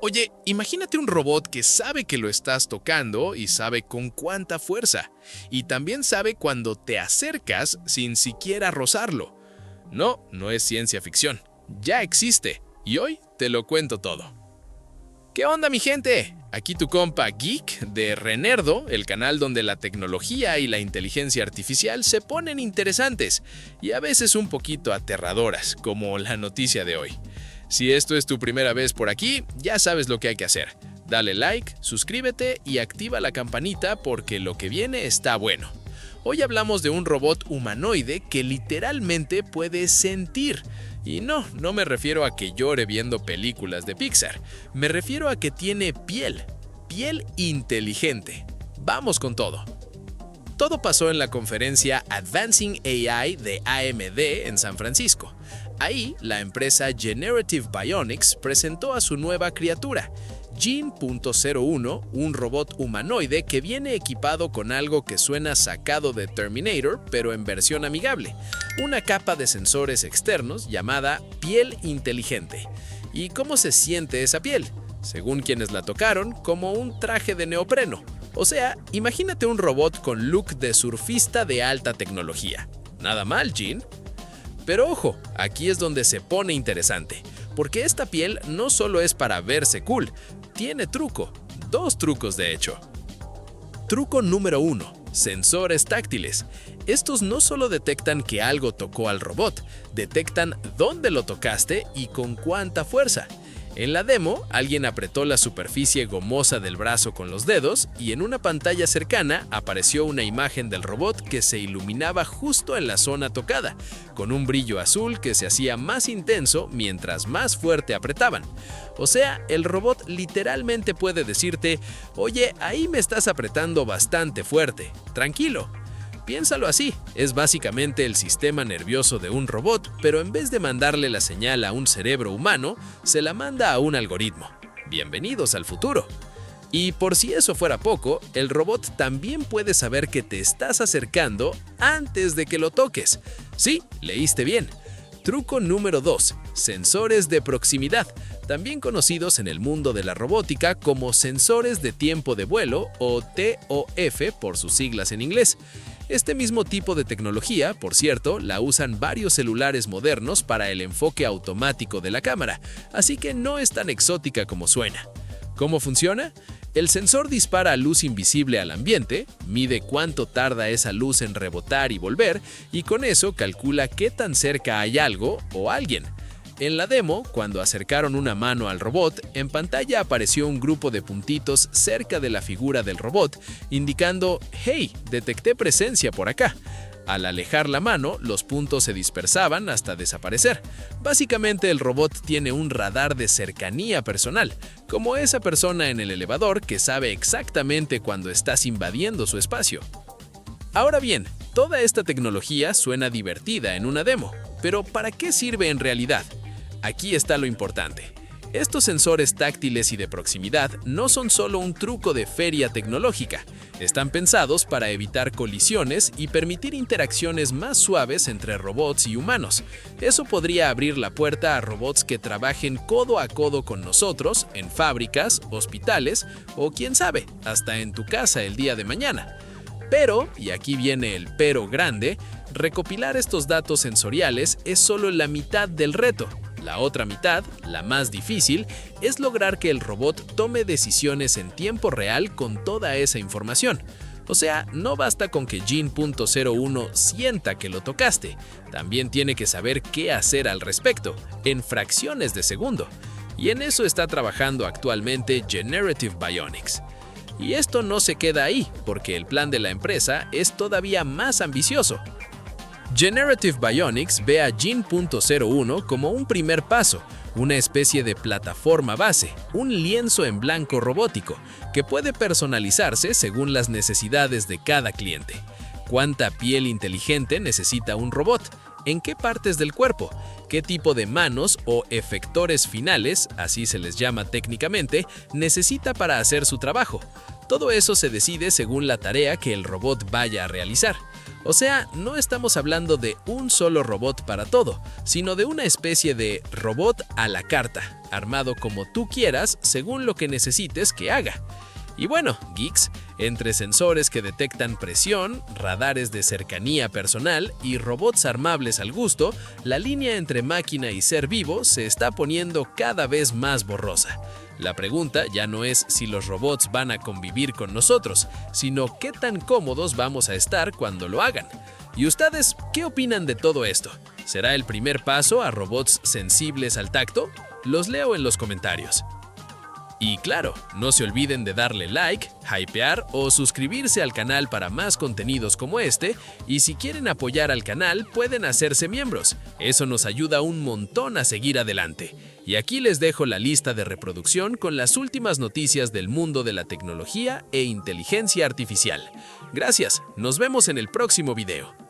Oye, imagínate un robot que sabe que lo estás tocando y sabe con cuánta fuerza. Y también sabe cuando te acercas sin siquiera rozarlo. No, no es ciencia ficción. Ya existe. Y hoy te lo cuento todo. ¿Qué onda, mi gente? Aquí tu compa Geek de Renerdo, el canal donde la tecnología y la inteligencia artificial se ponen interesantes y a veces un poquito aterradoras, como la noticia de hoy. Si esto es tu primera vez por aquí, ya sabes lo que hay que hacer. Dale like, suscríbete y activa la campanita porque lo que viene está bueno. Hoy hablamos de un robot humanoide que literalmente puede sentir. Y no me refiero a que llore viendo películas de Pixar. Me refiero a que tiene piel inteligente. Vamos con todo. Todo pasó en la conferencia Advancing AI de AMD en San Francisco. Ahí, la empresa Generative Bionics presentó a su nueva criatura, Gene.01, un robot humanoide que viene equipado con algo que suena sacado de Terminator, pero en versión amigable, una capa de sensores externos llamada piel inteligente. ¿Y cómo se siente esa piel? Según quienes la tocaron, como un traje de neopreno. O sea, imagínate un robot con look de surfista de alta tecnología. Nada mal, Gene. Pero ojo, aquí es donde se pone interesante, porque esta piel no solo es para verse cool, tiene truco, dos trucos de hecho. Truco número 1, sensores táctiles. Estos no solo detectan que algo tocó al robot, detectan dónde lo tocaste y con cuánta fuerza. En la demo, alguien apretó la superficie gomosa del brazo con los dedos y en una pantalla cercana apareció una imagen del robot que se iluminaba justo en la zona tocada, con un brillo azul que se hacía más intenso mientras más fuerte apretaban. O sea, el robot literalmente puede decirte, oye, ahí me estás apretando bastante fuerte, tranquilo. Piénsalo así, es básicamente el sistema nervioso de un robot, pero en vez de mandarle la señal a un cerebro humano, se la manda a un algoritmo. Bienvenidos al futuro. Y por si eso fuera poco, el robot también puede saber que te estás acercando antes de que lo toques. Sí, leíste bien. Truco número 2. Sensores de proximidad, también conocidos en el mundo de la robótica como sensores de tiempo de vuelo o TOF por sus siglas en inglés. Este mismo tipo de tecnología, por cierto, la usan varios celulares modernos para el enfoque automático de la cámara, así que no es tan exótica como suena. ¿Cómo funciona? El sensor dispara luz invisible al ambiente, mide cuánto tarda esa luz en rebotar y volver, y con eso calcula qué tan cerca hay algo o alguien. En la demo, cuando acercaron una mano al robot, en pantalla apareció un grupo de puntitos cerca de la figura del robot, indicando «Hey, detecté presencia por acá». Al alejar la mano, los puntos se dispersaban hasta desaparecer. Básicamente, el robot tiene un radar de cercanía personal, como esa persona en el elevador que sabe exactamente cuando estás invadiendo su espacio. Ahora bien, toda esta tecnología suena divertida en una demo, pero ¿para qué sirve en realidad? Aquí está lo importante. Estos sensores táctiles y de proximidad no son solo un truco de feria tecnológica. Están pensados para evitar colisiones y permitir interacciones más suaves entre robots y humanos. Eso podría abrir la puerta a robots que trabajen codo a codo con nosotros en fábricas, hospitales o quién sabe, hasta en tu casa el día de mañana. Pero, y aquí viene el pero grande, recopilar estos datos sensoriales es solo la mitad del reto. La otra mitad, la más difícil, es lograr que el robot tome decisiones en tiempo real con toda esa información. O sea, no basta con que Gene.01 sienta que lo tocaste, también tiene que saber qué hacer al respecto, en fracciones de segundo. Y en eso está trabajando actualmente Generative Bionics. Y esto no se queda ahí, porque el plan de la empresa es todavía más ambicioso. Generative Bionics ve a Gene.01 como un primer paso, una especie de plataforma base, un lienzo en blanco robótico, que puede personalizarse según las necesidades de cada cliente. ¿Cuánta piel inteligente necesita un robot? ¿En qué partes del cuerpo? ¿Qué tipo de manos o efectores finales, así se les llama técnicamente, necesita para hacer su trabajo? Todo eso se decide según la tarea que el robot vaya a realizar. O sea, no estamos hablando de un solo robot para todo, sino de una especie de robot a la carta, armado como tú quieras según lo que necesites que haga. Y bueno, geeks, entre sensores que detectan presión, radares de cercanía personal y robots armables al gusto, la línea entre máquina y ser vivo se está poniendo cada vez más borrosa. La pregunta ya no es si los robots van a convivir con nosotros, sino qué tan cómodos vamos a estar cuando lo hagan. ¿Y ustedes qué opinan de todo esto? ¿Será el primer paso a robots sensibles al tacto? Los leo en los comentarios. Y claro, no se olviden de darle like, hypear o suscribirse al canal para más contenidos como este, y si quieren apoyar al canal pueden hacerse miembros, eso nos ayuda un montón a seguir adelante. Y aquí les dejo la lista de reproducción con las últimas noticias del mundo de la tecnología e inteligencia artificial. Gracias, nos vemos en el próximo video.